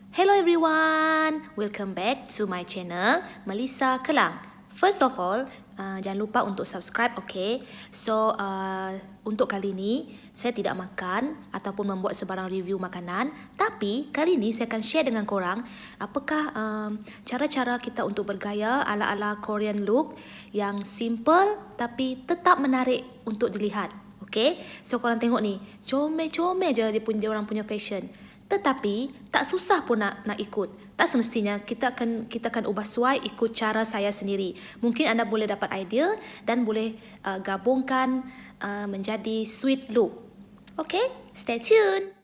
Hello everyone, welcome back to my channel Melissa Kelang. First of all, jangan lupa untuk subscribe, okay? So, untuk kali ni saya tidak makan ataupun membuat sebarang review makanan, tapi kali ni saya akan share dengan korang apakah cara-cara kita untuk bergaya ala-ala Korean look yang simple tapi tetap menarik untuk dilihat. Okay? So korang tengok ni, comel-comel je dia orang punya fashion. Tetapi tak susah pun nak ikut. Tak semestinya kita akan ubah suai ikut cara saya sendiri. Mungkin anda boleh dapat idea dan boleh gabungkan menjadi sweet look. Okay, stay tune.